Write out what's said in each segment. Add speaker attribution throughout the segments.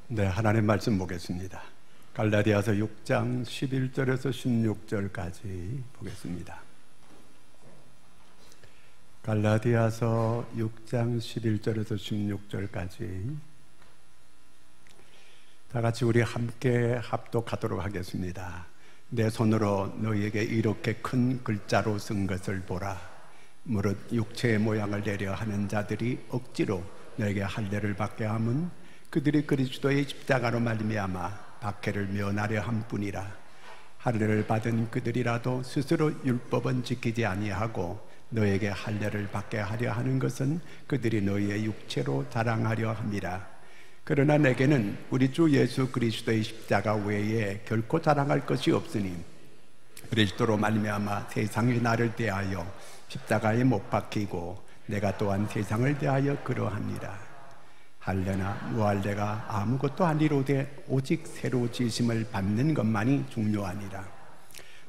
Speaker 1: 네, 하나님 말씀 보겠습니다. 갈라디아서 6장 11절에서 16절까지 보겠습니다. 갈라디아서 6장 11절에서 16절까지 다 같이 우리 함께 합독하도록 하겠습니다. 내 손으로 너희에게 이렇게 큰 글자로 쓴 것을 보라. 무릇 육체의 모양을 내려 하는 자들이 억지로 너에게 할례를 받게 함은 그들이 그리스도의 십자가로 말미암아 박해를 면하려 함뿐이라. 할례를 받은 그들이라도 스스로 율법은 지키지 아니하고 너에게 할례를 받게 하려 하는 것은 그들이 너희의 육체로 자랑하려 함이라. 그러나 내게는 우리 주 예수 그리스도의 십자가 외에 결코 자랑할 것이 없으니 그리스도로 말미암아 세상이 나를 대하여 십자가에 못 박히고 내가 또한 세상을 대하여 그러하니라. 할례나 무할례가 아무것도 아니로되 오직 새로 지심을 받는 것만이 중요하니라.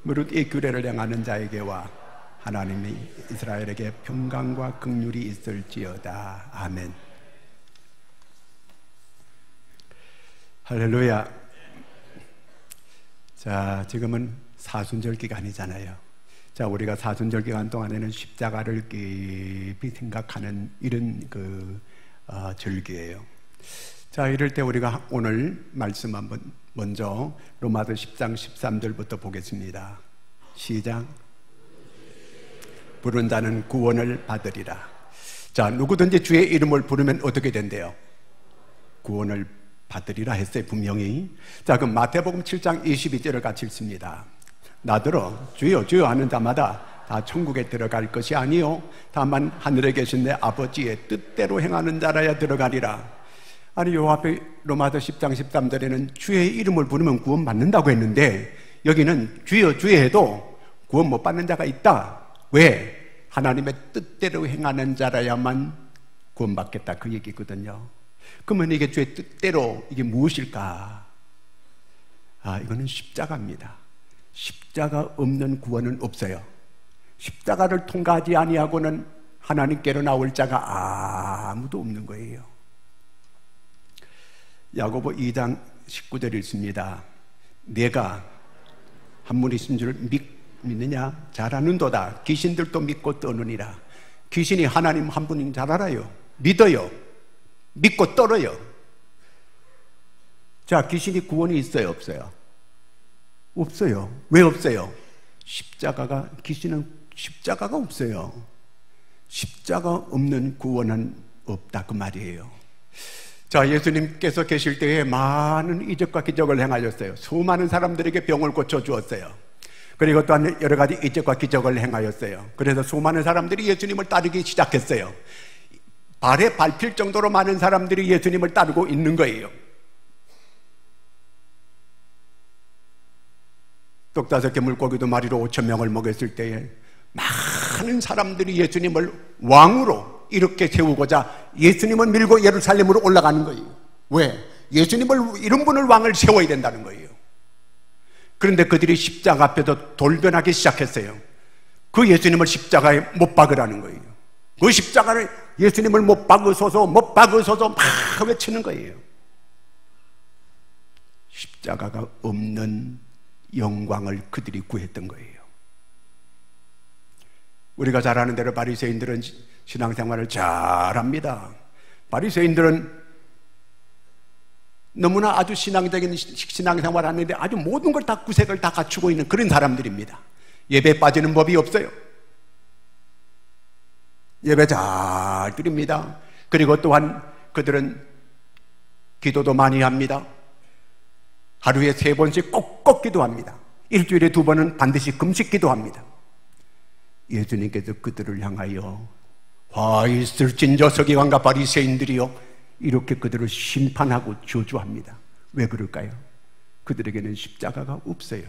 Speaker 1: 무릇 이 규례를 행하는 자에게와 하나님이 이스라엘에게 평강과 긍휼이 있을지어다. 아멘. 할렐루야. 자, 지금은 사순절 기간이잖아요. 자, 우리가 사순절 기간 동안에는 십자가를 깊이 생각하는 이런 절기예요. 자, 이럴 때 우리가 오늘 말씀 한번 먼저 로마서 10장 13절부터 보겠습니다. 시작. 부른 자는 구원을 받으리라. 자, 누구든지 주의 이름을 부르면 어떻게 된대요? 구원을 받으리라 했어요, 분명히. 자, 그럼 마태복음 7장 22절을 같이 읽습니다. 나더러 주여 주여 하는 자마다 다 천국에 들어갈 것이 아니요 다만 하늘에 계신 내 아버지의 뜻대로 행하는 자라야 들어가리라. 아니, 요 앞에 로마서 10장 13절에는 주의 이름을 부르면 구원 받는다고 했는데 여기는 주여 주여 해도 구원 못 받는 자가 있다. 왜? 하나님의 뜻대로 행하는 자라야만 구원 받겠다, 그 얘기거든요. 그러면 이게 주의 뜻대로 이게 무엇일까? 아, 이거는 십자가입니다. 십자가 없는 구원은 없어요. 십자가를 통과하지 아니하고는 하나님께로 나올 자가 아무도 없는 거예요. 야고보 2장 19절 읽습니다. 내가 한 분이신 줄 믿느냐? 잘 아는도다. 귀신들도 믿고 떠느니라. 귀신이 하나님 한 분인 잘 알아요. 믿어요. 믿고 떨어요. 자, 귀신이 구원이 있어요, 없어요? 없어요. 왜 없어요? 귀신은 십자가가 없어요. 십자가 없는 구원은 없다, 그 말이에요. 자, 예수님께서 계실 때에 많은 이적과 기적을 행하셨어요. 수많은 사람들에게 병을 고쳐주었어요. 그리고 또한 여러 가지 이적과 기적을 행하였어요. 그래서 수많은 사람들이 예수님을 따르기 시작했어요. 발에 밟힐 정도로 많은 사람들이 예수님을 따르고 있는 거예요. 떡 5개 물고기도 마리로 5,000명을 먹였을 때에 많은 사람들이 예수님을 왕으로 이렇게 세우고자 예수님을 밀고 예루살렘으로 올라가는 거예요. 왜? 예수님을, 이런 분을 왕을 세워야 된다는 거예요. 그런데 그들이 십자가 앞에서 돌변하기 시작했어요. 그 예수님을 십자가에 못 박으라는 거예요. 그 십자가를 예수님을 못 박으소서 못 박으소서 막 외치는 거예요. 십자가가 없는 영광을 그들이 구했던 거예요. 우리가 잘 아는 대로 바리새인들은 신앙생활을 잘합니다. 바리새인들은 너무나 아주 신앙적인 신앙생활을 하는데 아주 모든 걸 다 구색을 다 갖추고 있는 그런 사람들입니다. 예배 빠지는 법이 없어요. 예배 잘 드립니다. 그리고 또한 그들은 기도도 많이 합니다. 하루에 3번씩 꼭꼭 기도합니다. 일주일에 2번은 반드시 금식 기도합니다. 예수님께서 그들을 향하여 화 있을진저 서기관과 바리새인들이요 이렇게 그들을 심판하고 저주합니다. 왜 그럴까요? 그들에게는 십자가가 없어요.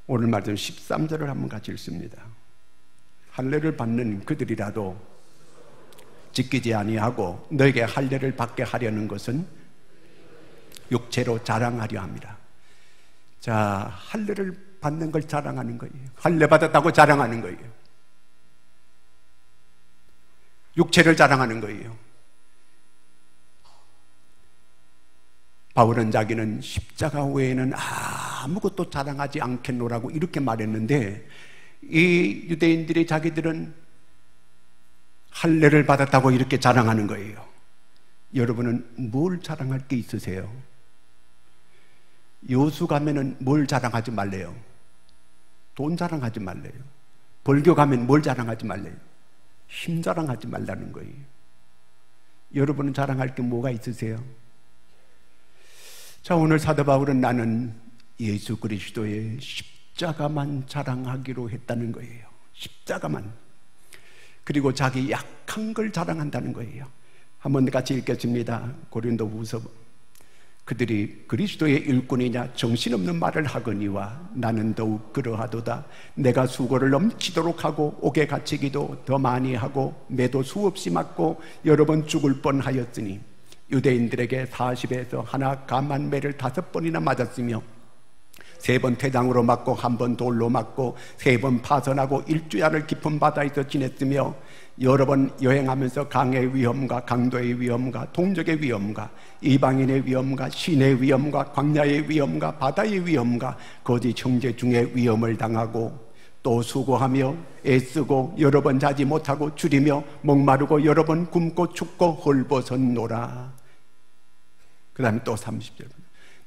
Speaker 1: 오늘 말씀 13절을 한번 같이 읽습니다. 할례를 받는 그들이라도 지키지 아니하고 너에게 할례를 받게 하려는 것은 육체로 자랑하려 합니다. 자, 할례를 받는 걸 자랑하는 거예요. 할례 받았다고 자랑하는 거예요. 육체를 자랑하는 거예요. 바울은 자기는 십자가 외에는 아무것도 자랑하지 않겠노라고 이렇게 말했는데, 이 유대인들이 자기들은 할례를 받았다고 이렇게 자랑하는 거예요. 여러분은 뭘 자랑할 게 있으세요? 여수 가면은 뭘 자랑하지 말래요? 돈 자랑하지 말래요. 벌교 가면 뭘 자랑하지 말래요? 힘 자랑하지 말라는 거예요. 여러분은 자랑할 게 뭐가 있으세요? 자, 오늘 사도 바울은 나는 예수 그리스도의 십자가만 자랑하기로 했다는 거예요. 십자가만. 그리고 자기 약한 걸 자랑한다는 거예요. 한번 같이 읽겠습니다. 고린도후서. 그들이 그리스도의 일꾼이냐 정신없는 말을 하거니와 나는 더욱 그러하도다. 내가 수고를 넘치도록 하고 옥에 갇히기도 더 많이 하고 매도 수없이 맞고 여러 번 죽을 뻔하였으니 유대인들에게 40에서 하나 감한 매를 5번이나 맞았으며 3번 퇴장으로 맞고 1번 돌로 맞고 3번 파선하고 1주야를 깊은 바다에서 지냈으며 여러 번 여행하면서 강의 위험과 강도의 위험과 동족의 위험과 이방인의 위험과 신의 위험과 광야의 위험과 바다의 위험과 거짓 형제 중에 위험을 당하고 또 수고하며 애쓰고 여러 번 자지 못하고 줄이며 목마르고 여러 번 굶고 춥고 헐벗었노라. 그 다음에 또 30절.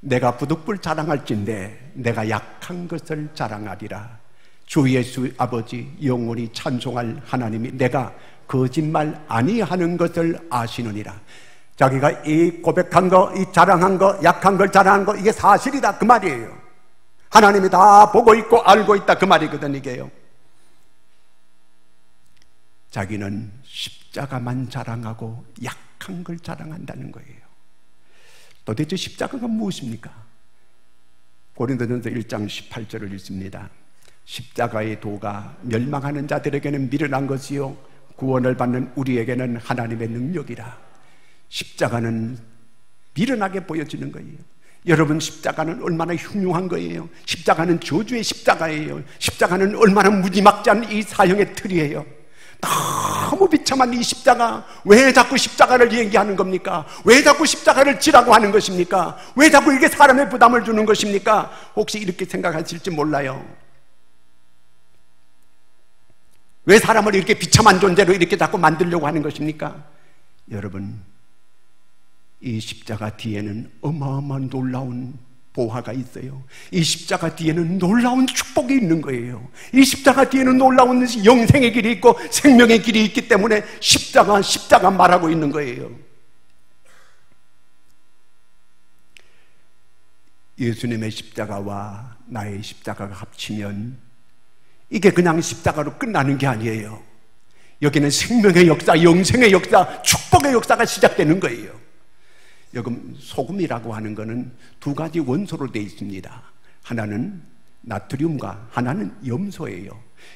Speaker 1: 내가 부득불 자랑할진대 내가 약한 것을 자랑하리라. 주 예수 아버지 영원히 찬송할 하나님이 내가 거짓말 아니하는 것을 아시느니라. 자기가 이 고백한 거, 이 자랑한 거, 약한 걸 자랑한 거, 이게 사실이다 그 말이에요. 하나님이 다 보고 있고 알고 있다 그 말이거든. 이게요. 자기는 십자가만 자랑하고 약한 걸 자랑한다는 거예요. 도대체 십자가가 무엇입니까? 고린도전서 1장 18절을 읽습니다. 십자가의 도가 멸망하는 자들에게는 미련한 것이요 구원을 받는 우리에게는 하나님의 능력이라. 십자가는 미련하게 보여지는 거예요. 여러분, 십자가는 얼마나 흉흉한 거예요. 십자가는 저주의 십자가예요. 십자가는 얼마나 무지막지한 이 사형의 틀이에요. 너무 비참한 이 십자가, 왜 자꾸 십자가를 얘기하는 겁니까? 왜 자꾸 십자가를 지라고 하는 것입니까? 왜 자꾸 이렇게 사람의 부담을 주는 것입니까? 혹시 이렇게 생각하실지 몰라요. 왜 사람을 이렇게 비참한 존재로 이렇게 자꾸 만들려고 하는 것입니까? 여러분, 이 십자가 뒤에는 어마어마한 놀라운 보화가 있어요. 이 십자가 뒤에는 놀라운 축복이 있는 거예요. 이 십자가 뒤에는 놀라운 영생의 길이 있고 생명의 길이 있기 때문에 십자가 말하고 있는 거예요. 예수님의 십자가와 나의 십자가가 합치면 이게 그냥 십자가로 끝나는 게 아니에요. 여기는 생명의 역사, 영생의 역사, 축복의 역사가 시작되는 거예요. 여러분, 소금이라고 하는 것은 2가지 원소로 되어 있습니다. 하나는 나트륨과 하나는 염소예요.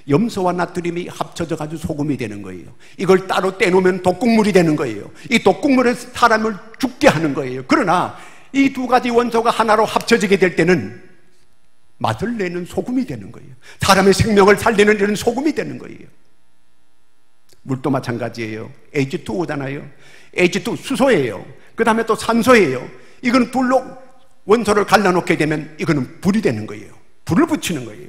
Speaker 1: 염소와 나트륨이 합쳐져 가지고 소금이 되는 거예요. 이걸 따로 떼놓으면 독국물이 되는 거예요. 이 독국물은 사람을 죽게 하는 거예요. 그러나 이 2가지 원소가 하나로 합쳐지게 될 때는 맛을 내는 소금이 되는 거예요. 사람의 생명을 살리는 이런 소금이 되는 거예요. 물도 마찬가지예요. H2O잖아요. H2 수소예요. 그 다음에 또 산소예요. 이건 불로 원소를 갈라놓게 되면 이거는 불이 되는 거예요. 불을 붙이는 거예요.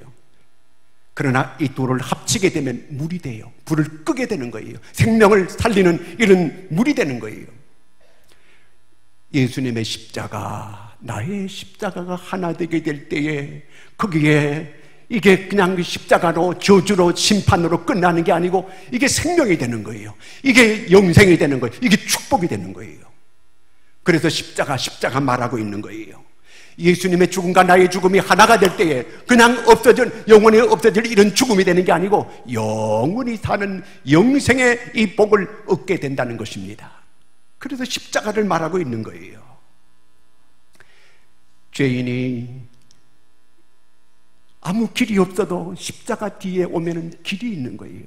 Speaker 1: 그러나 이 둘을 합치게 되면 물이 돼요. 불을 끄게 되는 거예요. 생명을 살리는 이런 물이 되는 거예요. 예수님의 십자가, 나의 십자가가 하나 되게 될 때에 거기에 이게 그냥 십자가로 저주로 심판으로 끝나는 게 아니고 이게 생명이 되는 거예요. 이게 영생이 되는 거예요. 이게 축복이 되는 거예요. 그래서 십자가 말하고 있는 거예요. 예수님의 죽음과 나의 죽음이 하나가 될 때에 그냥 영원히 없어질 이런 죽음이 되는 게 아니고 영원히 사는 영생의 이 복을 얻게 된다는 것입니다. 그래서 십자가를 말하고 있는 거예요. 죄인이 아무 길이 없어도 십자가 뒤에 오면은 길이 있는 거예요.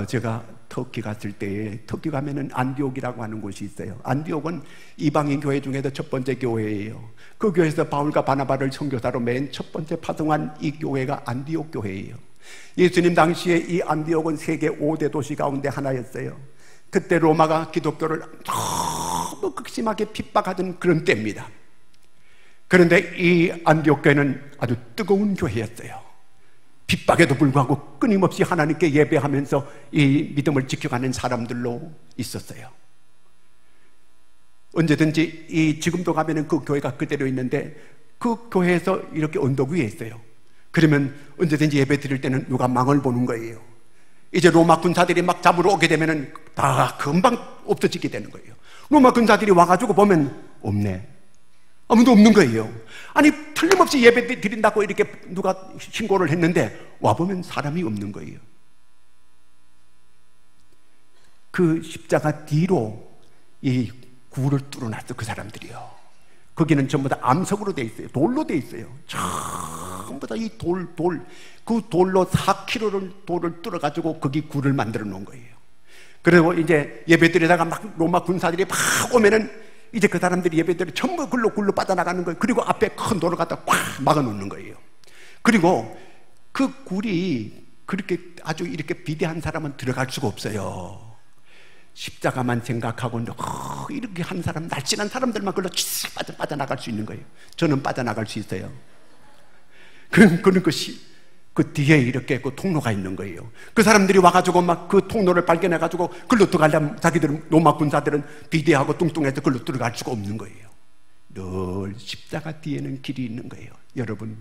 Speaker 1: 제가 터키 갔을 때에, 터키 가면은 안디옥이라고 하는 곳이 있어요. 안디옥은 이방인 교회 중에서 첫 번째 교회예요. 그 교회에서 바울과 바나바를 선교사로 맨 첫 번째 파송한 이 교회가 안디옥 교회예요. 예수님 당시에 이 안디옥은 세계 5대 도시 가운데 하나였어요. 그때 로마가 기독교를 너무 극심하게 핍박하던 그런 때입니다. 그런데 이 안디옥 교회는 아주 뜨거운 교회였어요. 핍박에도 불구하고 끊임없이 하나님께 예배하면서 이 믿음을 지켜가는 사람들로 있었어요. 언제든지 지금도 가면은 그 교회가 그대로 있는데 그 교회에서 이렇게 언덕 위에 있어요. 그러면 언제든지 예배 드릴 때는 누가 망을 보는 거예요. 이제 로마 군사들이 막 잡으러 오게 되면은 다 금방 없어지게 되는 거예요. 로마 군사들이 와가지고 보면 없네. 아무도 없는 거예요. 아니 틀림없이 예배 드린다고 이렇게 누가 신고를 했는데 와보면 사람이 없는 거예요. 그 십자가 뒤로 이 굴을 뚫어놨어. 그 사람들이요. 거기는 전부 다 암석으로 돼 있어요. 돌로 돼 있어요. 전부 다 이 그 돌로 4km를 돌을 뚫어가지고 거기 굴을 만들어 놓은 거예요. 그리고 이제 예배드리다가 막 로마 군사들이 막 오면은 이제 그 사람들이 예배드리 전부 굴로 빠져나가는 거예요. 그리고 앞에 큰 돌을 갖다 꽉 막아 놓는 거예요. 그리고 그 굴이 그렇게 아주 이렇게 비대한 사람은 들어갈 수가 없어요. 십자가만 생각하고 이렇게 한 사람, 날씬한 사람들만 그걸로 빠져나갈 수 있는 거예요. 저는 빠져나갈 수 있어요. 그런 것이 그 뒤에 이렇게 그 통로가 있는 거예요. 그 사람들이 와가지고 막 그 통로를 발견해가지고 그걸로 들어가려면 자기들은 로마 군사들은 비대하고 뚱뚱해서 그걸로 들어갈 수가 없는 거예요. 늘 십자가 뒤에는 길이 있는 거예요. 여러분,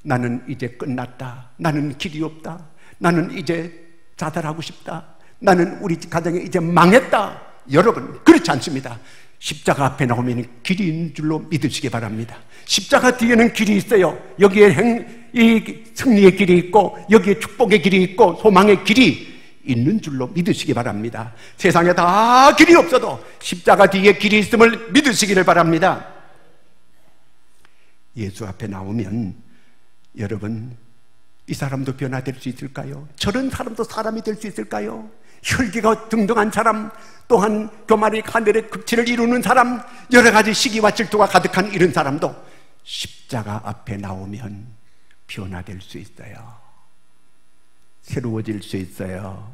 Speaker 1: 나는 이제 끝났다. 나는 길이 없다. 나는 이제 자살하고 싶다. 나는 우리 가정에 이제 망했다. 여러분, 그렇지 않습니다. 십자가 앞에 나오면 길이 있는 줄로 믿으시기 바랍니다. 십자가 뒤에는 길이 있어요. 여기에 이 승리의 길이 있고 여기에 축복의 길이 있고 소망의 길이 있는 줄로 믿으시기 바랍니다. 세상에 다 길이 없어도 십자가 뒤에 길이 있음을 믿으시기를 바랍니다. 예수 앞에 나오면 여러분, 이 사람도 변화될 수 있을까요? 저런 사람도 사람이 될 수 있을까요? 혈기가 등등한 사람, 또한 교만이 하늘의 극치를 이루는 사람, 여러 가지 시기와 질투가 가득한 이런 사람도 십자가 앞에 나오면 변화될 수 있어요. 새로워질 수 있어요.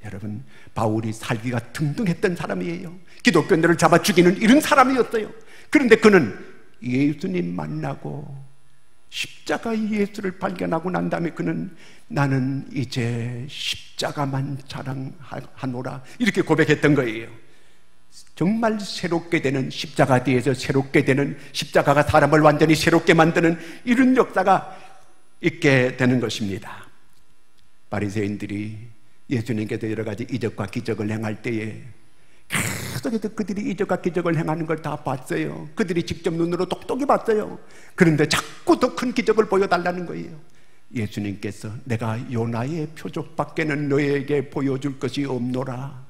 Speaker 1: 여러분, 바울이 살기가 등등했던 사람이에요. 기독교인들을 잡아 죽이는 이런 사람이었어요. 그런데 그는 예수님 만나고 십자가의 예수를 발견하고 난 다음에 그는 나는 이제 십자가만 자랑하노라 이렇게 고백했던 거예요. 정말 새롭게 되는, 십자가 뒤에서 새롭게 되는, 십자가가 사람을 완전히 새롭게 만드는 이런 역사가 있게 되는 것입니다. 바리새인들이 예수님께서 여러 가지 이적과 기적을 행할 때에 계속해서 그들이 이적과 기적을 행하는 걸 다 봤어요. 그들이 직접 눈으로 똑똑히 봤어요. 그런데 자꾸 더 큰 기적을 보여달라는 거예요. 예수님께서 내가 요나의 표적밖에는 너에게 보여줄 것이 없노라.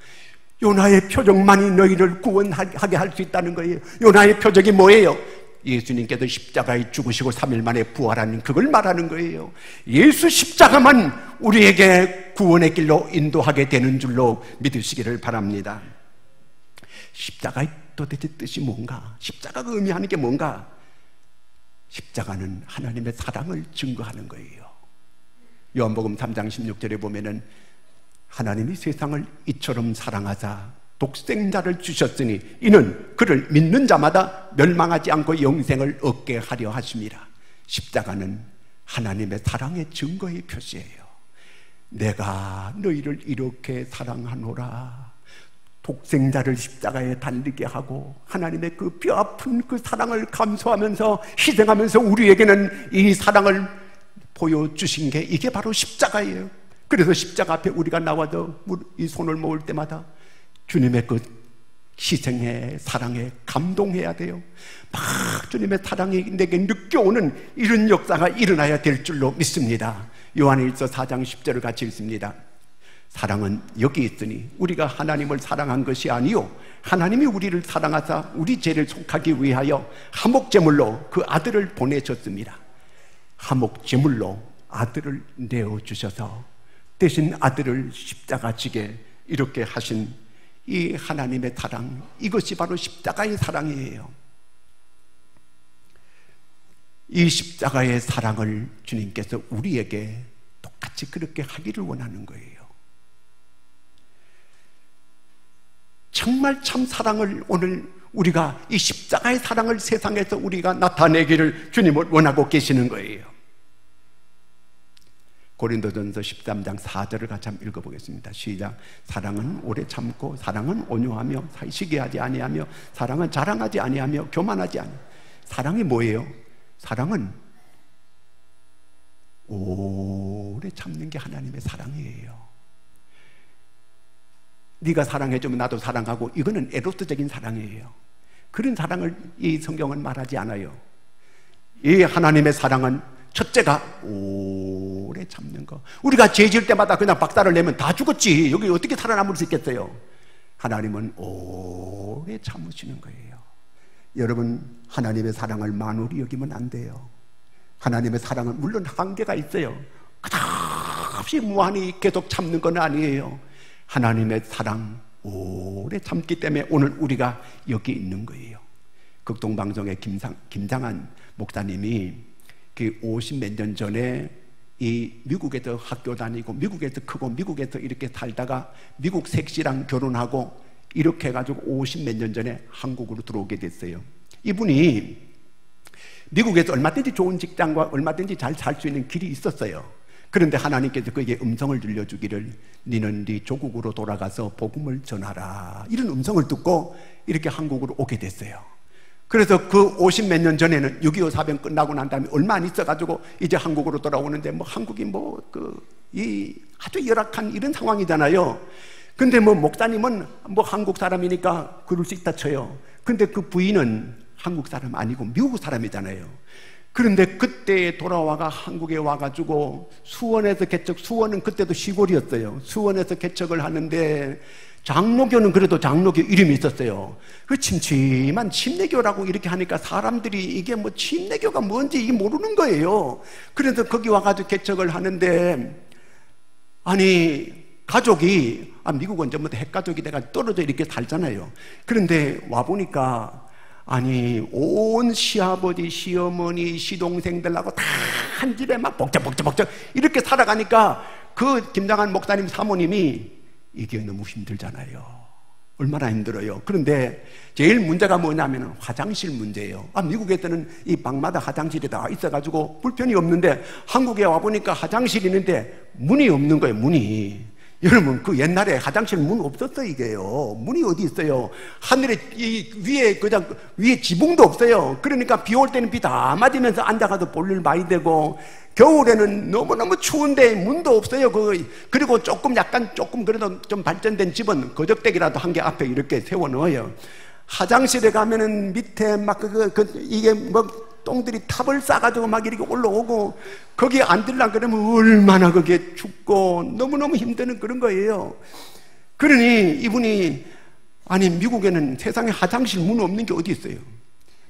Speaker 1: 요나의 표적만이 너희를 구원하게 할 수 있다는 거예요. 요나의 표적이 뭐예요? 예수님께서 십자가에 죽으시고 3일 만에 부활하는 그걸 말하는 거예요. 예수 십자가만 우리에게 구원의 길로 인도하게 되는 줄로 믿으시기를 바랍니다. 십자가의 도대체 뜻이 뭔가? 십자가가 의미하는 게 뭔가? 십자가는 하나님의 사랑을 증거하는 거예요. 요한복음 3장 16절에 보면은 하나님이 세상을 이처럼 사랑하사 독생자를 주셨으니 이는 그를 믿는 자마다 멸망하지 않고 영생을 얻게 하려 하심이라. 십자가는 하나님의 사랑의 증거의 표시예요. 내가 너희를 이렇게 사랑하노라. 독생자를 십자가에 달리게 하고 하나님의 그 뼈아픈 그 사랑을 감수하면서 희생하면서 우리에게는 이 사랑을 보여주신 게 이게 바로 십자가예요. 그래서 십자가 앞에 우리가 나와서 이 손을 모을 때마다 주님의 그 희생에 사랑에 감동해야 돼요. 막 주님의 사랑이 내게 느껴오는 이런 역사가 일어나야 될 줄로 믿습니다. 요한일서 4장 10절을 같이 읽습니다. 사랑은 여기 있으니 우리가 하나님을 사랑한 것이 아니요 하나님이 우리를 사랑하사 우리 죄를 속하기 위하여 화목제물로 그 아들을 보내셨습니다. 화목제물로 아들을 내어주셔서 대신 아들을 십자가 지게 이렇게 하신 이 하나님의 사랑, 이것이 바로 십자가의 사랑이에요. 이 십자가의 사랑을 주님께서 우리에게 똑같이 같이 그렇게 하기를 원하는 거예요. 정말 참 사랑을 오늘 우리가 이 십자가의 사랑을 세상에서 우리가 나타내기를 주님은 원하고 계시는 거예요. 고린도전서 13장 4절을 같이 한번 읽어보겠습니다. 시작. 사랑은 오래 참고, 사랑은 온유하며, 시기하지 아니하며, 사랑은 자랑하지 아니하며, 교만하지 아니하며. 사랑이 뭐예요? 사랑은 오래 참는 게 하나님의 사랑이에요. 네가 사랑해주면 나도 사랑하고, 이거는 에로스적인 사랑이에요. 그런 사랑을 이 성경은 말하지 않아요. 이 하나님의 사랑은 첫째가 오래 참는 거. 우리가 죄 지을 때마다 그냥 박살을 내면 다 죽었지. 여기 어떻게 살아남을 수 있겠어요? 하나님은 오래 참으시는 거예요. 여러분, 하나님의 사랑을 만홀히 여기면 안 돼요. 하나님의 사랑은 물론 한계가 있어요. 끝없이 무한히 계속 참는 건 아니에요. 하나님의 사랑 오래 참기 때문에 오늘 우리가 여기 있는 거예요. 극동방송의 김장한 목사님이 그 50몇 년 전에 이 미국에서 학교 다니고 미국에서 크고 미국에서 이렇게 살다가 미국 색시랑 결혼하고 이렇게 해가지고 50몇 년 전에 한국으로 들어오게 됐어요. 이분이 미국에서 얼마든지 좋은 직장과 얼마든지 잘 살 수 있는 길이 있었어요. 그런데 하나님께서 그에게 음성을 들려주기를 너는 네 조국으로 돌아가서 복음을 전하라, 이런 음성을 듣고 이렇게 한국으로 오게 됐어요. 그래서 그 50몇 년 전에는 6.25 사변 끝나고 난 다음에 얼마 안 있어가지고 이제 한국으로 돌아오는데 뭐 한국이 이 아주 열악한 이런 상황이잖아요. 근데 뭐 목사님은 뭐 한국 사람이니까 그럴 수 있다 쳐요. 근데 그 부인은 한국 사람 아니고 미국 사람이잖아요. 그런데 그때 돌아와가 한국에 와가지고 수원에서 수원은 그때도 시골이었어요. 수원에서 개척을 하는데 장로교는 그래도 장로교 이름이 있었어요. 그 침침한 침례교라고 이렇게 하니까 사람들이 이게 뭐 침례교가 뭔지 이게 모르는 거예요. 그래서 거기 와가지고 개척을 하는데, 아니 가족이 미국은 전부 다 핵가족이 돼가지고 떨어져 이렇게 살잖아요. 그런데 와보니까 아니 온 시아버지, 시어머니, 시동생들하고 다 한 집에 막 복잡 이렇게 살아가니까 그 김장한 목사님 사모님이 이게 너무 힘들잖아요. 얼마나 힘들어요. 그런데 제일 문제가 뭐냐면 화장실 문제예요. 미국에서는 이 방마다 화장실이 다 있어가지고 불편이 없는데 한국에 와보니까 화장실이 있는데 문이 없는 거예요. 문이. 여러분, 그 옛날에 화장실 문 없었어. 이게요, 문이 어디 있어요. 하늘에 위에 지붕도 없어요. 그러니까 비 올 때는 비 다 맞으면서 앉아가도 볼일 많이 되고, 겨울에는 너무너무 추운데 문도 없어요. 그리고 조금 그래도 좀 발전된 집은 거적대기라도 한 개 앞에 이렇게 세워 넣어요. 화장실에 가면은 밑에 막 이게 뭐 똥들이 탑을 싸가지고 막 이렇게 올라오고, 거기 앉으려고 그러면 얼마나 그게 춥고 너무너무 힘드는 그런 거예요. 그러니 이분이, 아니 미국에는 세상에 화장실 문 없는 게 어디 있어요.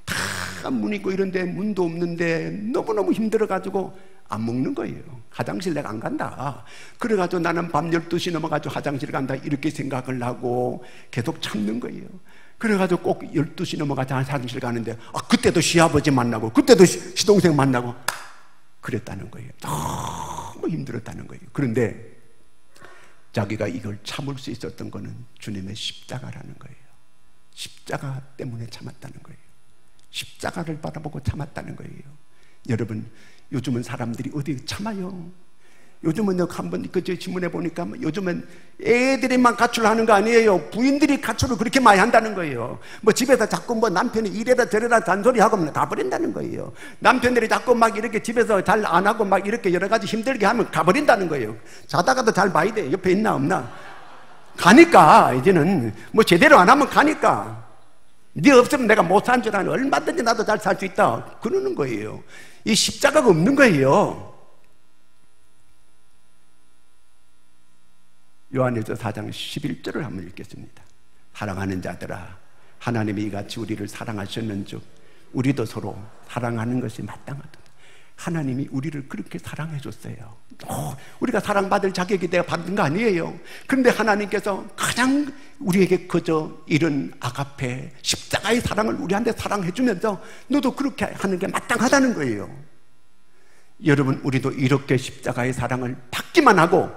Speaker 1: 다 문 있고 이런데 문도 없는데 너무너무 힘들어가지고 안 먹는 거예요. 화장실 내가 안 간다. 그래가지고 나는 밤 12시 넘어가지고 화장실 간다 이렇게 생각을 하고 계속 참는 거예요. 그래가지고 꼭 12시 넘어가서 화장실 가는데 그때도 시아버지 만나고 그때도 시동생 만나고 그랬다는 거예요. 너무 힘들었다는 거예요. 그런데 자기가 이걸 참을 수 있었던 거는 주님의 십자가라는 거예요. 십자가 때문에 참았다는 거예요. 십자가를 바라보고 참았다는 거예요. 여러분, 요즘은 사람들이 어디 참아요? 요즘은 한번 신문에 보니까 요즘은 애들이만 가출하는 거 아니에요. 부인들이 가출을 그렇게 많이 한다는 거예요. 뭐 집에서 자꾸 뭐 남편이 이래라 저래라 잔소리하고 가버린다는 거예요. 남편들이 자꾸 막 이렇게 집에서 잘 안 하고 막 이렇게 여러 가지 힘들게 하면 가버린다는 거예요. 자다가도 잘 봐야 돼. 옆에 있나 없나. 가니까 이제는 뭐 제대로 안 하면 가니까. 네 없으면 내가 못 산 줄 아는, 얼마든지 나도 잘 살 수 있다 그러는 거예요. 이 십자가가 없는 거예요. 요한일서 4장 11절을 한번 읽겠습니다. 사랑하는 자들아, 하나님이 이같이 우리를 사랑하셨는즉 우리도 서로 사랑하는 것이 마땅하다. 하나님이 우리를 그렇게 사랑해 줬어요. 우리가 사랑받을 자격이 내가 받은 거 아니에요. 그런데 하나님께서 가장 우리에게 그저 이런 아가페 십자가의 사랑을 우리한테 사랑해 주면서 너도 그렇게 하는 게 마땅하다는 거예요. 여러분, 우리도 이렇게 십자가의 사랑을 받기 받기만 하고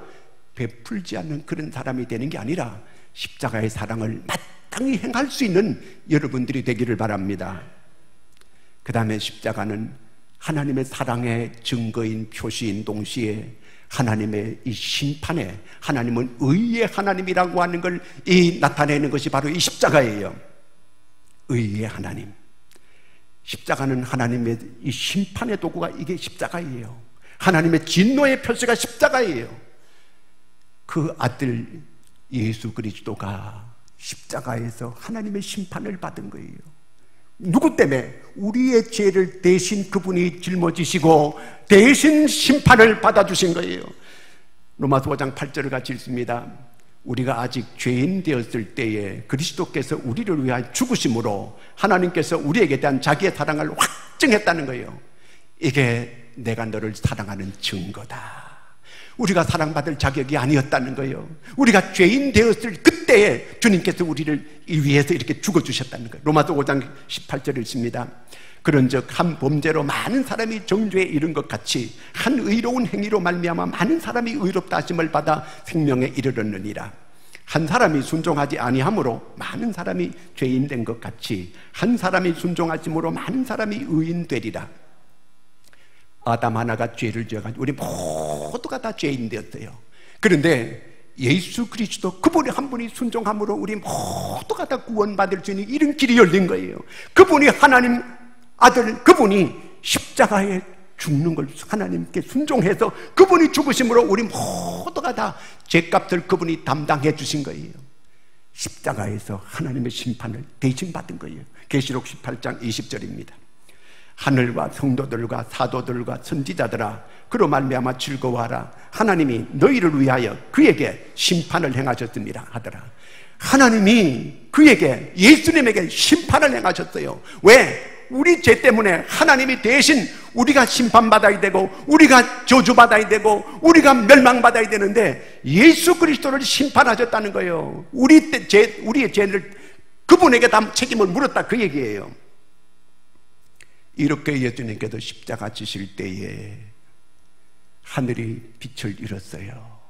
Speaker 1: 베풀지 않는 그런 사람이 되는 게 아니라 십자가의 사랑을 마땅히 행할 수 있는 여러분들이 되기를 바랍니다. 그 다음에 십자가는 하나님의 사랑의 증거인 표시인 동시에 하나님의 이 심판에, 하나님은 의의 하나님이라고 하는 걸 나타내는 것이 바로 이 십자가예요. 의의 하나님. 십자가는 하나님의 이 심판의 도구가 이게 십자가예요. 하나님의 진노의 표시가 십자가예요. 그 아들 예수 그리스도가 십자가에서 하나님의 심판을 받은 거예요. 누구 때문에? 우리의 죄를 대신 그분이 짊어지시고 대신 심판을 받아주신 거예요. 로마서 5장 8절을 같이 읽습니다. 우리가 아직 죄인 되었을 때에 그리스도께서 우리를 위하여 죽으심으로 하나님께서 우리에게 대한 자기의 사랑을 확증했다는 거예요. 이게 내가 너를 사랑하는 증거다. 우리가 사랑받을 자격이 아니었다는 거예요. 우리가 죄인 되었을 그때에 주님께서 우리를 위해서 이렇게 죽어주셨다는 거예요. 로마서 5장 18절을 읽습니다. 그런즉 한 범죄로 많은 사람이 정죄에 이른 것 같이 한 의로운 행위로 말미암아 많은 사람이 의롭다 하심을 받아 생명에 이르렀느니라. 한 사람이 순종하지 아니함으로 많은 사람이 죄인 된 것 같이 한 사람이 순종하심으로 많은 사람이 의인 되리라. 아담 하나가 죄를 지어가지고 우리 모두가 다 죄인 되었어요. 그런데 예수 그리스도 그분이 한 분이 순종함으로 우리 모두가 다 구원받을 수 있는 이런 길이 열린 거예요. 그분이 하나님 아들, 그분이 십자가에 죽는 걸 하나님께 순종해서 그분이 죽으심으로 우리 모두가 다 죄값을 그분이 담당해 주신 거예요. 십자가에서 하나님의 심판을 대신 받은 거예요. 계시록 18장 20절입니다. 하늘과 성도들과 사도들과 선지자들아 그로 말미암아 즐거워하라. 하나님이 너희를 위하여 그에게 심판을 행하셨습니다 하더라. 하나님이 그에게, 예수님에게 심판을 행하셨어요. 왜? 우리 죄 때문에 하나님이 대신 우리가 심판받아야 되고 우리가 저주받아야 되고 우리가 멸망받아야 되는데 예수 그리스도를 심판하셨다는 거예요. 우리의 죄를 그분에게 다 책임을 물었다, 그 얘기예요. 이렇게 예수님께서 십자가 지실 때에 하늘이 빛을 잃었어요.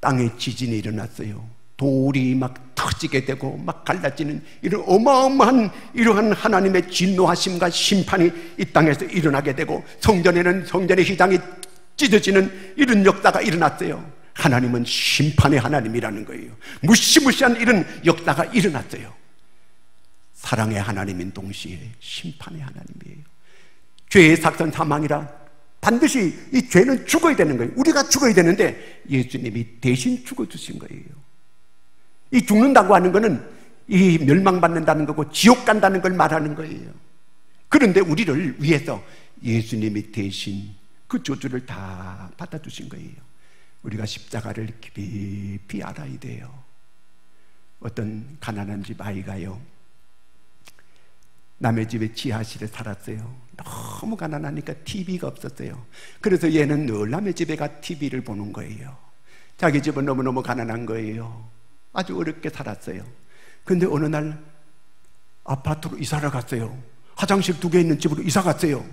Speaker 1: 땅에 지진이 일어났어요. 돌이 막 터지게 되고 막 갈라지는 이런 어마어마한 이러한 하나님의 진노하심과 심판이 이 땅에서 일어나게 되고 성전에는 성전의 휘장이 찢어지는 이런 역사가 일어났어요. 하나님은 심판의 하나님이라는 거예요. 무시무시한 이런 역사가 일어났어요. 사랑의 하나님인 동시에 심판의 하나님이에요. 죄의 삭선 사망이라 반드시 이 죄는 죽어야 되는 거예요. 우리가 죽어야 되는데 예수님이 대신 죽어주신 거예요. 이 죽는다고 하는 것은 이 멸망받는다는 거고 지옥 간다는 걸 말하는 거예요. 그런데 우리를 위해서 예수님이 대신 그 저주를 다 받아주신 거예요. 우리가 십자가를 깊이 알아야 돼요. 어떤 가난한 집 아이가요, 남의 집에 지하실에 살았어요. 너무 가난하니까 TV가 없었어요. 그래서 얘는 늘 남의 집에 가 TV를 보는 거예요. 자기 집은 너무너무 가난한 거예요. 아주 어렵게 살았어요. 근데 어느 날 아파트로 이사를 갔어요. 화장실 2개 있는 집으로 이사 갔어요.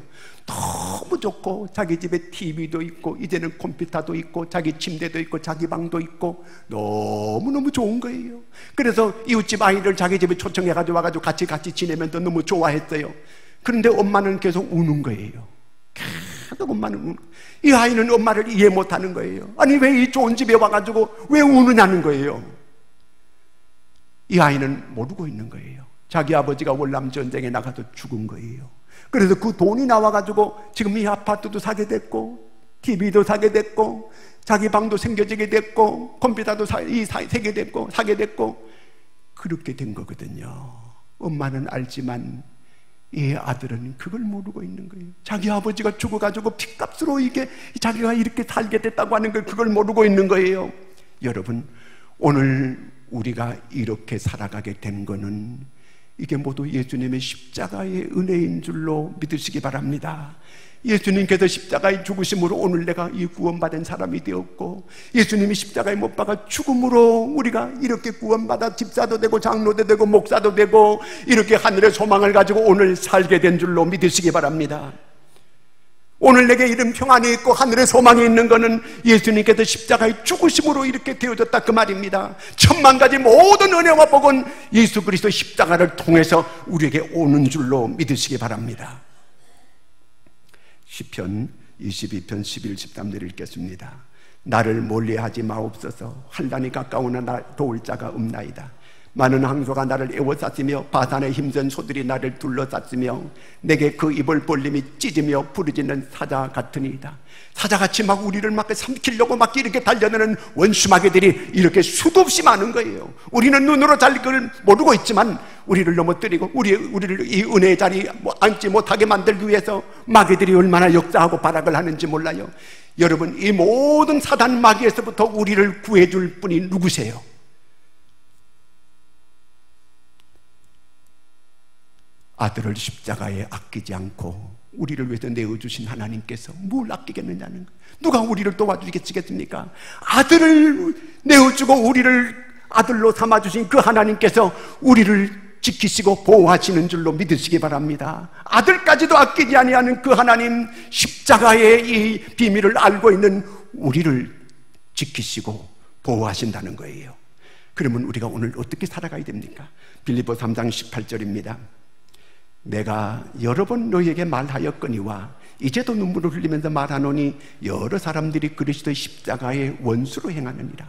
Speaker 1: 너무 좋고 자기 집에 TV도 있고 이제는 컴퓨터도 있고 자기 침대도 있고 자기 방도 있고 너무너무 좋은 거예요. 그래서 이웃집 아이를 자기 집에 초청해가지고 와가지고 같이 지내면 또 너무 좋아했어요. 그런데 엄마는 계속 우는 거예요. 계속 엄마는 우는 거예요. 이 아이는 엄마를 이해 못하는 거예요. 아니 왜 이 좋은 집에 와가지고 왜 우느냐는 거예요. 이 아이는 모르고 있는 거예요. 자기 아버지가 월남 전쟁에 나가서 죽은 거예요. 그래서 그 돈이 나와가지고 지금 이 아파트도 사게 됐고 TV도 사게 됐고 자기 방도 생겨지게 됐고 컴퓨터도 사게 됐고 그렇게 된 거거든요. 엄마는 알지만 이 아들은 그걸 모르고 있는 거예요. 자기 아버지가 죽어가지고 핏값으로 이게 자기가 이렇게 살게 됐다고 하는 걸 그걸 모르고 있는 거예요. 여러분, 오늘 우리가 이렇게 살아가게 된 거는 이게 모두 예수님의 십자가의 은혜인 줄로 믿으시기 바랍니다. 예수님께서 십자가에 죽으심으로 오늘 내가 이 구원받은 사람이 되었고, 예수님이 십자가에 못 박아 죽음으로 우리가 이렇게 구원받아 집사도 되고 장로도 되고 목사도 되고 이렇게 하늘의 소망을 가지고 오늘 살게 된 줄로 믿으시기 바랍니다. 오늘 내게 이런 평안이 있고 하늘의 소망이 있는 것은 예수님께서 십자가의 죽으심으로 이렇게 되어졌다 그 말입니다. 천만 가지 모든 은혜와 복은 예수 그리스도 십자가를 통해서 우리에게 오는 줄로 믿으시기 바랍니다. 시편 22편 11, 13절 읽겠습니다. 나를 멀리하지 마옵소서. 환난이 가까우나 나 도울 자가 없나이다. 많은 항소가 나를 에워쌌으며 바산의 힘센 소들이 나를 둘러쌌으며 내게 그 입을 벌림이 찢으며 부르짖는 사자 같으니이다. 사자같이 막 우리를 막 삼키려고 막 이렇게 달려드는 원수마귀들이 이렇게 수도 없이 많은 거예요. 우리는 눈으로 잘 그걸 모르고 있지만 우리를 넘어뜨리고 우리를 이 은혜의 자리에 앉지 못하게 만들기 위해서 마귀들이 얼마나 역사하고 발악을 하는지 몰라요. 여러분, 이 모든 사단 마귀에서부터 우리를 구해줄 분이 누구세요? 아들을 십자가에 아끼지 않고 우리를 위해서 내어주신 하나님께서 뭘 아끼겠느냐는 거예요. 누가 우리를 도와주겠습니까? 아들을 내어주고 우리를 아들로 삼아주신 그 하나님께서 우리를 지키시고 보호하시는 줄로 믿으시기 바랍니다. 아들까지도 아끼지 아니하는 그 하나님, 십자가의 이 비밀을 알고 있는 우리를 지키시고 보호하신다는 거예요. 그러면 우리가 오늘 어떻게 살아가야 됩니까? 빌립보 3장 18절입니다. 내가 여러 번 너희에게 말하였거니와 이제도 눈물을 흘리면서 말하노니 여러 사람들이 그리스도의 십자가의 원수로 행하느니라.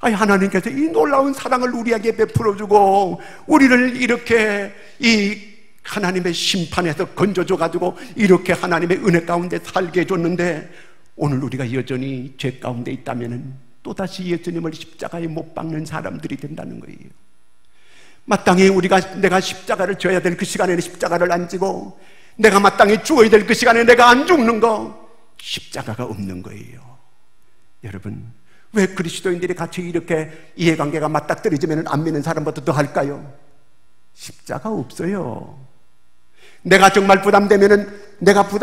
Speaker 1: 아니, 하나님께서 이 놀라운 사랑을 우리에게 베풀어주고 우리를 이렇게 이 하나님의 심판에서 건져줘가지고 이렇게 하나님의 은혜 가운데 살게 해줬는데 오늘 우리가 여전히 죄 가운데 있다면 또다시 예수님을 십자가에 못 박는 사람들이 된다는 거예요. 마땅히 내가 십자가를 져야 될 그 시간에는 십자가를 안 지고 내가 마땅히 죽어야 될 그 시간에 내가 안 죽는 거, 십자가가 없는 거예요. 여러분, 왜 그리스도인들이 같이 이렇게 이해관계가 맞닥뜨려지면 안 믿는 사람보다 더 할까요? 십자가 없어요. 내가 정말 부담되면은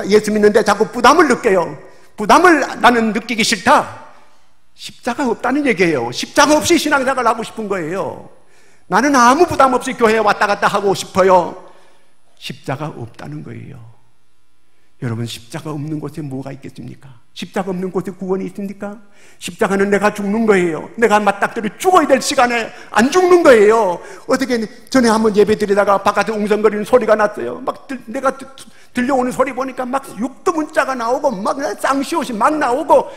Speaker 1: 예수 믿는데 자꾸 부담을 느껴요. 부담을 나는 느끼기 싫다. 십자가 없다는 얘기예요. 십자가 없이 신앙생활을 하고 싶은 거예요. 나는 아무 부담 없이 교회에 왔다 갔다 하고 싶어요. 십자가 없다는 거예요. 여러분, 십자가 없는 곳에 뭐가 있겠습니까? 십자가 없는 곳에 구원이 있습니까? 십자가는 내가 죽는 거예요. 내가 맞닥뜨려 죽어야 될 시간에 안 죽는 거예요. 어떻게 전에 한번 예배 드리다가 바깥에 웅성거리는 소리가 났어요. 막 내가 들려오는 소리 보니까 막 육두 문자가 나오고 막 쌍시옷이 막 나오고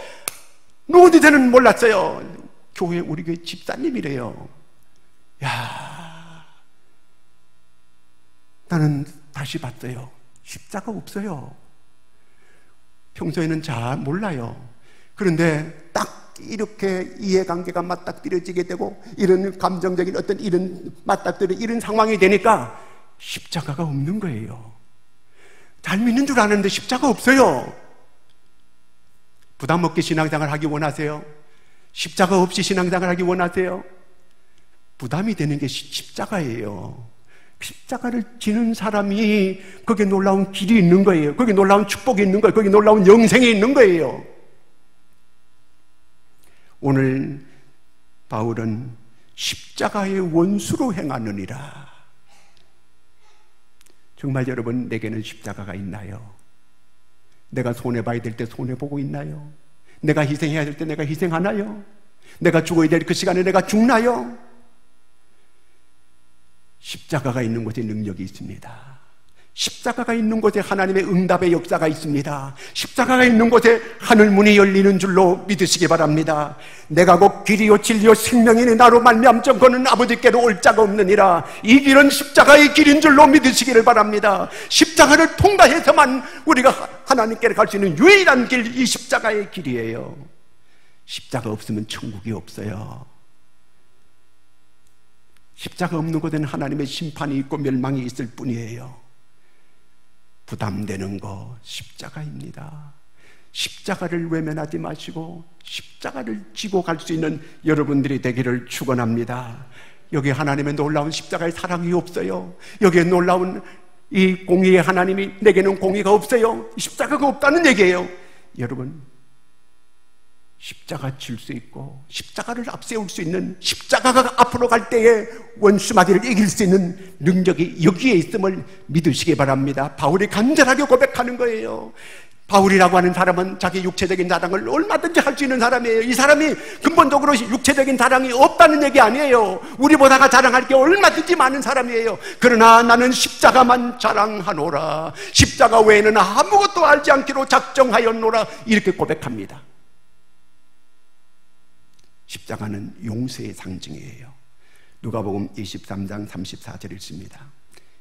Speaker 1: 누구든지는 몰랐어요. 우리 교회 집사님이래요. 야, 나는 다시 봤어요. 십자가 없어요. 평소에는 잘 몰라요. 그런데 딱 이렇게 이해관계가 맞닥뜨려지게 되고 이런 감정적인 어떤 이런 이런 상황이 되니까 십자가가 없는 거예요. 잘 믿는 줄 아는데 십자가 없어요. 부담 없게 신앙생활 하기 원하세요? 십자가 없이 신앙생활 하기 원하세요? 부담이 되는 게 십자가예요. 십자가를 지는 사람이 거기에 놀라운 길이 있는 거예요. 거기에 놀라운 축복이 있는 거예요. 거기에 놀라운 영생이 있는 거예요. 오늘 바울은 십자가의 원수로 행하느니라. 정말 여러분, 내게는 십자가가 있나요? 내가 손해봐야 될 때 손해보고 있나요? 내가 희생해야 될 때 내가 희생하나요? 내가 죽어야 될 그 시간에 내가 죽나요? 십자가가 있는 곳에 능력이 있습니다. 십자가가 있는 곳에 하나님의 응답의 역사가 있습니다. 십자가가 있는 곳에 하늘문이 열리는 줄로 믿으시기 바랍니다. 내가 곧 길이요 진리요 생명이니 나로 말미암고는 아버지께로 올 자가 없느니라. 이 길은 십자가의 길인 줄로 믿으시기를 바랍니다. 십자가를 통과해서만 우리가 하나님께로 갈 수 있는 유일한 길, 이 십자가의 길이에요. 십자가 없으면 천국이 없어요. 십자가 없는 곳에는 하나님의 심판이 있고 멸망이 있을 뿐이에요. 부담되는 거 십자가입니다. 십자가를 외면하지 마시고 십자가를 지고 갈 수 있는 여러분들이 되기를 축원합니다. 여기 하나님의 놀라운 십자가의 사랑이 없어요. 여기에 놀라운 이 공의의 하나님이 내게는 공의가 없어요. 십자가가 없다는 얘기예요. 여러분, 십자가 질 수 있고 십자가를 앞세울 수 있는, 십자가가 앞으로 갈 때에 원수마귀를 이길 수 있는 능력이 여기에 있음을 믿으시기 바랍니다. 바울이 간절하게 고백하는 거예요. 바울이라고 하는 사람은 자기 육체적인 자랑을 얼마든지 할 수 있는 사람이에요. 이 사람이 근본적으로 육체적인 자랑이 없다는 얘기 아니에요. 우리보다가 자랑할 게 얼마든지 많은 사람이에요. 그러나 나는 십자가만 자랑하노라. 십자가 외에는 아무것도 알지 않기로 작정하였노라. 이렇게 고백합니다. 십자가는 용서의 상징이에요. 누가복음 23장 34절 읽습니다.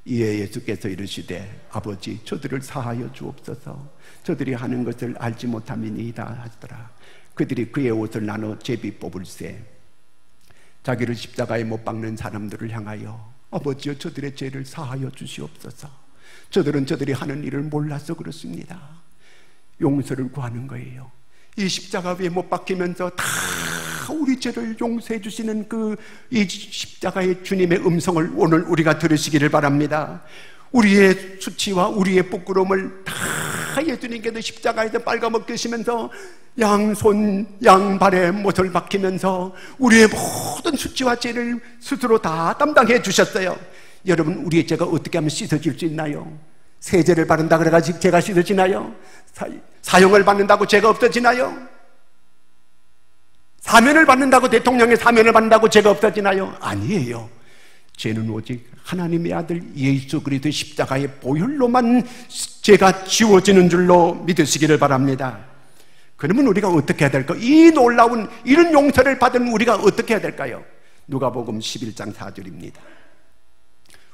Speaker 1: 이에 예수께서 이르시되 아버지 저들을 사하여 주옵소서. 저들이 하는 것을 알지 못함이니이다 하시더라. 그들이 그의 옷을 나눠 제비 뽑을새 자기를 십자가에 못 박는 사람들을 향하여 아버지여 저들의 죄를 사하여 주시옵소서. 저들은 저들이 하는 일을 몰라서 그렇습니다. 용서를 구하는 거예요. 이 십자가 위에 못 박히면서 다 우리 죄를 용서해 주시는 이 십자가의 주님의 음성을 오늘 우리가 들으시기를 바랍니다. 우리의 수치와 우리의 부끄러움을 다 예수님께서 십자가에서 빨가벗기시면서 양손 양발에 못을 박히면서 우리의 모든 수치와 죄를 스스로 다 담당해 주셨어요. 여러분, 우리의 죄가 어떻게 하면 씻어질 수 있나요? 세제를 바른다 그래가지고 죄가 씻어지나요? 사형을 받는다고 죄가 없어지나요? 사면을 받는다고, 대통령의 사면을 받는다고 죄가 없어지나요? 아니에요. 죄는 오직 하나님의 아들 예수 그리스도의 십자가의 보혈로만 죄가 지워지는 줄로 믿으시기를 바랍니다. 그러면 우리가 어떻게 해야 될까요? 이 놀라운 이런 용서를 받은 우리가 어떻게 해야 될까요? 누가복음 11장 4절입니다.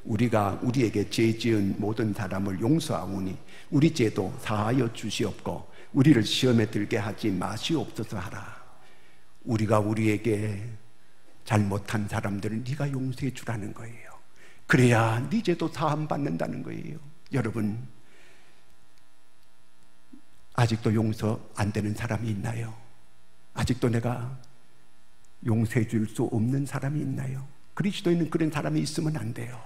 Speaker 1: 우리가 우리에게 죄 지은 모든 사람을 용서하오니 우리 죄도 사하여 주시옵고 우리를 시험에 들게 하지 마시옵소서 하라. 우리가 우리에게 잘못한 사람들을 네가 용서해 주라는 거예요. 그래야 네 죄도 사함 받는다는 거예요. 여러분, 아직도 용서 안 되는 사람이 있나요? 아직도 내가 용서해 줄 수 없는 사람이 있나요? 그리스도인은 그런 사람이 있으면 안 돼요.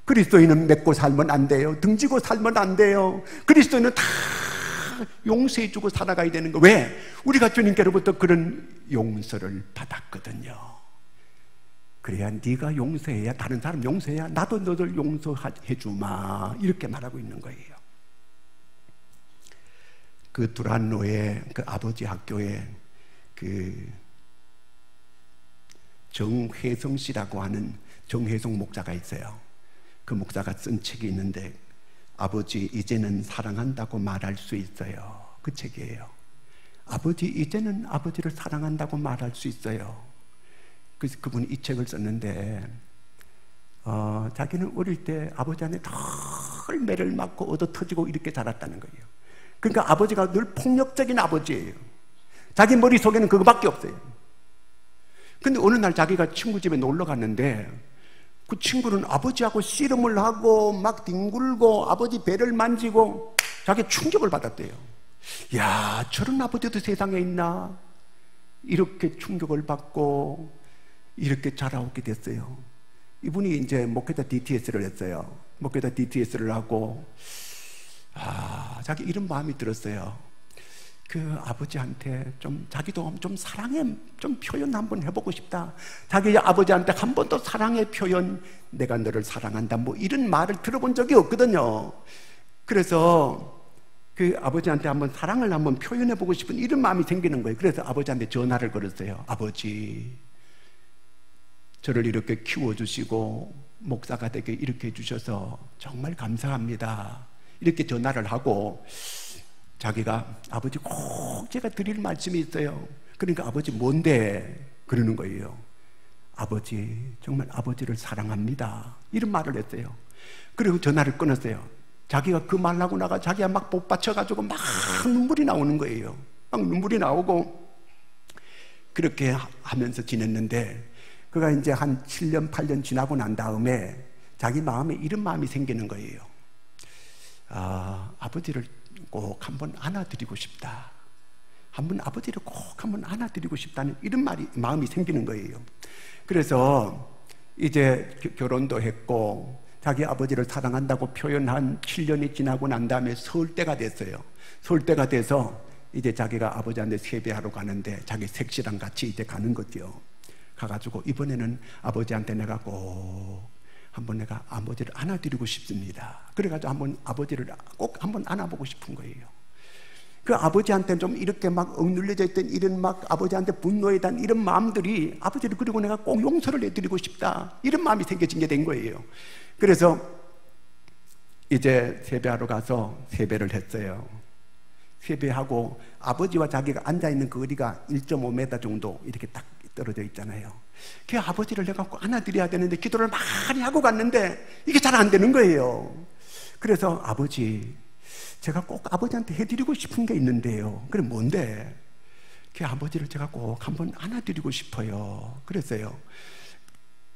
Speaker 1: 그리스도인은 맺고 살면 안 돼요. 등지고 살면 안 돼요. 그리스도인은 다 용서해 주고 살아가야 되는 거. 왜? 우리가 주님께로부터 그런 용서를 받았거든요. 그래야 네가 용서해야, 다른 사람 용서해야 나도 너를 용서해 주마, 이렇게 말하고 있는 거예요. 그 두란노의 그 아버지 학교에 그 정회성 씨라고 하는 정회성 목사가 있어요. 그 목사가 쓴 책이 있는데 아버지 이제는 사랑한다고 말할 수 있어요. 그 책이에요. 아버지 이제는 아버지를 사랑한다고 말할 수 있어요. 그래서 그분이 이 책을 썼는데 자기는 어릴 때 아버지한테 늘 매를 맞고 얻어 터지고 이렇게 자랐다는 거예요. 그러니까 아버지가 늘 폭력적인 아버지예요. 자기 머릿속에는 그거밖에 없어요. 근데 어느 날 자기가 친구 집에 놀러 갔는데 그 친구는 아버지하고 씨름을 하고 막 뒹굴고 아버지 배를 만지고 자기 충격을 받았대요. 야, 저런 아버지도 세상에 있나? 이렇게 충격을 받고 이렇게 자라오게 됐어요. 이분이 이제 목회자 DTS를 했어요. 목회자 DTS를 하고 자기 이런 마음이 들었어요. 그 아버지한테 자기도 좀 사랑의 표현 한번 해보고 싶다. 자기 아버지한테 한 번도 사랑의 표현, 내가 너를 사랑한다, 뭐 이런 말을 들어본 적이 없거든요. 그래서 그 아버지한테 한번 사랑을 한번 표현해보고 싶은 이런 마음이 생기는 거예요. 그래서 아버지한테 전화를 걸었어요. 아버지, 저를 이렇게 키워주시고 목사가 되게 이렇게 해주셔서 정말 감사합니다. 이렇게 전화를 하고 자기가 아버지 꼭 제가 드릴 말씀이 있어요. 그러니까 아버지 뭔데? 그러는 거예요. 아버지, 정말 아버지를 사랑합니다. 이런 말을 했어요. 그리고 전화를 끊었어요. 자기가 그 말 하고 나가 자기가 막 복받쳐가지고 막 눈물이 나오는 거예요. 막 눈물이 나오고 그렇게 하면서 지냈는데 그가 이제 한 7년, 8년 지나고 난 다음에 자기 마음에 이런 마음이 생기는 거예요. 아버지를 꼭 한번 안아드리고 싶다. 아버지를 꼭 한번 안아드리고 싶다는 이런 마음이 생기는 거예요. 그래서 이제 결혼도 했고 자기 아버지를 사랑한다고 표현한 7년이 지나고 난 다음에 설 때가 됐어요. 설 때가 돼서 이제 자기가 아버지한테 세배하러 가는데 자기 색시랑 같이 이제 가는 거죠. 가가지고 이번에는 아버지한테 내가 꼭 한번 아버지를 안아드리고 싶습니다. 그래가지고 한번 아버지를 꼭 한번 안아보고 싶은 거예요. 그 아버지한테 좀 이렇게 막 억눌려져 있던 이런 막 아버지한테 분노에 대한 이런 마음들이 아버지를 그리고 내가 꼭 용서를 해드리고 싶다, 이런 마음이 생겨진 게 된 거예요. 그래서 이제 세배하러 가서 세배를 했어요. 세배하고 아버지와 자기가 앉아있는 그 거리가 1.5m 정도 이렇게 딱 떨어져 있잖아요. 그 아버지를 내가 꼭 안아드려야 되는데 기도를 많이 하고 갔는데 이게 잘 안 되는 거예요. 그래서 아버지, 제가 꼭 아버지한테 해드리고 싶은 게 있는데요. 그래, 뭔데? 그 아버지를 제가 꼭 한번 안아드리고 싶어요. 그랬어요.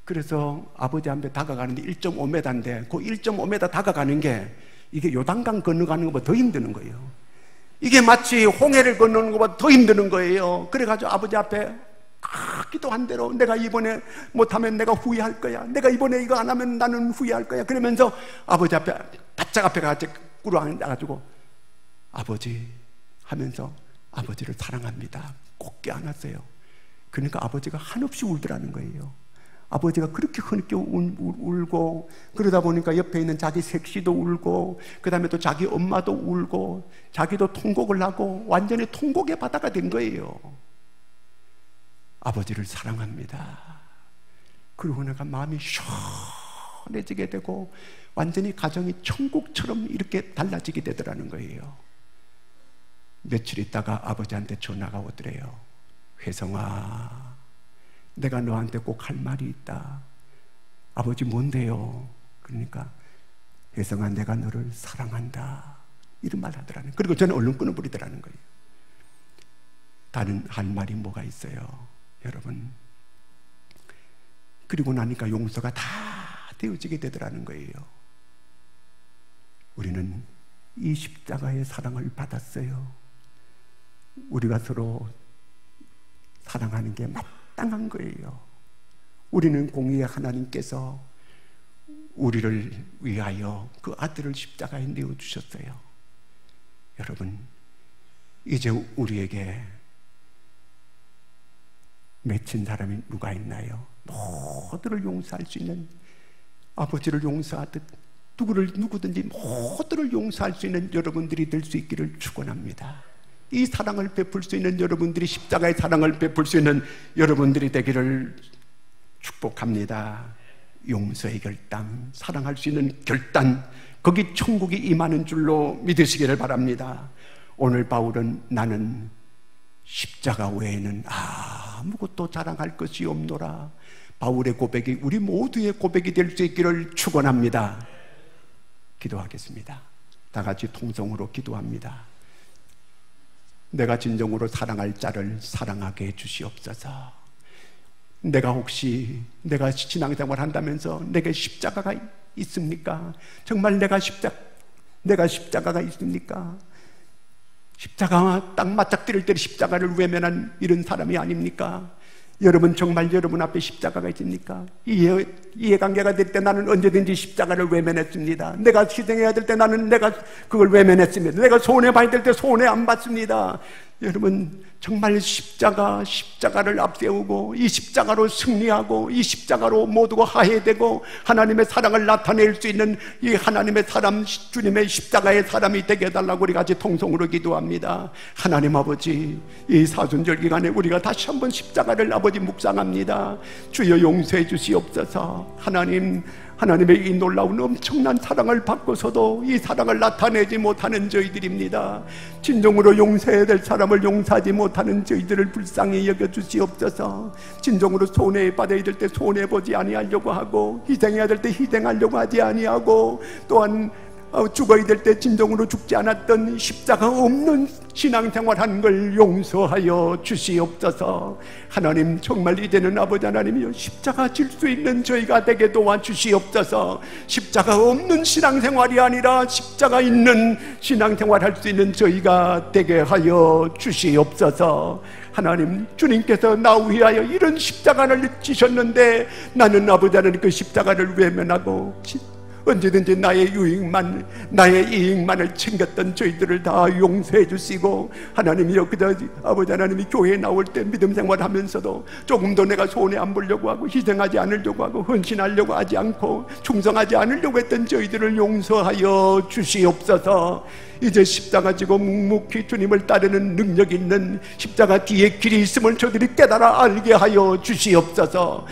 Speaker 1: 그래서 아버지 앞에 다가가는데 1.5m인데 그 1.5m 다가가는 게 이게 요단강 건너가는 것보다 더 힘드는 거예요. 이게 마치 홍해를 건너는 것보다 더 힘드는 거예요. 그래가지고 아버지 앞에 기도한 대로 내가 이번에 못하면 내가 후회할 거야, 내가 이번에 이거 안 하면 나는 후회할 거야, 그러면서 아버지 앞에 바짝 앞에 가서 꿇어 앉아가지고 아버지 하면서 아버지를 사랑합니다 꼭 껴안았어요. 그러니까 아버지가 한없이 울더라는 거예요. 아버지가 그렇게 흐느껴 울고, 그러다 보니까 옆에 있는 자기 색시도 울고, 그 다음에 또 자기 엄마도 울고, 자기도 통곡을 하고 완전히 통곡의 바다가 된 거예요. 아버지를 사랑합니다. 그리고 내가 마음이 시원해지게 되고 완전히 가정이 천국처럼 이렇게 달라지게 되더라는 거예요. 며칠 있다가 아버지한테 전화가 오더래요. 혜성아, 내가 너한테 꼭 할 말이 있다. 아버지, 뭔데요? 그러니까 혜성아, 내가 너를 사랑한다, 이런 말 하더라는 거예요. 그리고 저는 얼른 끊어버리더라는 거예요. 다른 할 말이 뭐가 있어요, 여러분? 그리고 나니까 용서가 다 되어지게 되더라는 거예요. 우리는 이 십자가의 사랑을 받았어요. 우리가 서로 사랑하는 게 마땅한 거예요. 우리는 공의의 하나님께서 우리를 위하여 그 아들을 십자가에 내어주셨어요. 여러분, 이제 우리에게 맺힌 사람이 누가 있나요? 모두를 용서할 수 있는, 아버지를 용서하듯 누구든지 모두를 용서할 수 있는 여러분들이 될 수 있기를 축원합니다. 이 사랑을 베풀 수 있는 여러분들이, 십자가의 사랑을 베풀 수 있는 여러분들이 되기를 축복합니다. 용서의 결단, 사랑할 수 있는 결단, 거기 천국이 임하는 줄로 믿으시기를 바랍니다. 오늘 바울은 나는 십자가 외에는 아무것도 자랑할 것이 없노라. 바울의 고백이 우리 모두의 고백이 될 수 있기를 축원합니다. 기도하겠습니다. 다 같이 통성으로 기도합니다. 내가 진정으로 사랑할 자를 사랑하게 해주시옵소서. 내가 혹시 내가 신앙생활 한다면서 내게 십자가가 있습니까? 정말 내가 십자가가 있습니까? 십자가와 딱 맞닥뜨릴 때 십자가를 외면한 이런 사람이 아닙니까? 여러분, 정말 여러분 앞에 십자가가 있습니까? 이해관계가 될 때 나는 언제든지 십자가를 외면했습니다. 내가 희생해야 될 때 나는 내가 그걸 외면했습니다. 내가 손해봐야 될 때 손해 안 받습니다. 여러분, 정말 십자가를 앞세우고 이 십자가로 승리하고 이 십자가로 모두가 화해되고 하나님의 사랑을 나타낼 수 있는 이 하나님의 사람, 주님의 십자가의 사람이 되게 해달라고 우리 같이 통성으로 기도합니다. 하나님 아버지, 이 사순절 기간에 우리가 다시 한번 십자가를 아버지 묵상합니다. 주여 용서해 주시옵소서. 하나님의 이 놀라운 엄청난 사랑을 받고서도 이 사랑을 나타내지 못하는 저희들입니다. 진정으로 용서해야 될 사람을 용서하지 못하는 저희들을 불쌍히 여겨주시옵소서. 진정으로 손해받아야 될 때 손해보지 아니하려고 하고, 희생해야 될 때 희생하려고 하지 아니하고, 또한 죽어야 될 때 진정으로 죽지 않았던 십자가 없는 신앙생활하는 걸 용서하여 주시옵소서. 하나님, 정말 이제는 아버지 하나님이여, 십자가 질 수 있는 저희가 되게 도와주시옵소서. 십자가 없는 신앙생활이 아니라 십자가 있는 신앙생활 할 수 있는 저희가 되게 하여 주시옵소서. 하나님, 주님께서 나 위하여 이런 십자가를 지셨는데 나는 아버지 하나님 그 십자가를 외면하고 언제든지 나의 유익만, 나의 이익만을 챙겼던 저희들을 다 용서해 주시고, 하나님이여, 그저 아버지 하나님이 교회에 나올 때 믿음 생활하면서도 조금도 내가 손해 안 보려고 하고 희생하지 않으려고 하고 헌신하려고 하지 않고 충성하지 않으려고 했던 저희들을 용서하여 주시옵소서. 이제 십자가 지고 묵묵히 주님을 따르는 능력 있는 십자가 뒤에 길이 있음을 저들이 깨달아 알게 하여 주시옵소서.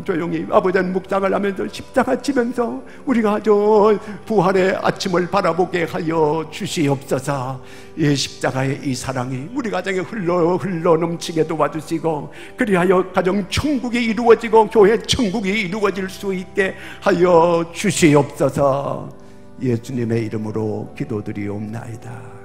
Speaker 1: 조용히 아버지 묵상을 하면서 십자가 지면서 우리가 저 부활의 아침을 바라보게 하여 주시옵소서. 이 십자가의 이 사랑이 우리 가정에 흘러 넘치게 도와주시고, 그리하여 가정 천국이 이루어지고 교회 천국이 이루어질 수 있게 하여 주시옵소서. 예수님의 이름으로 기도드리옵나이다.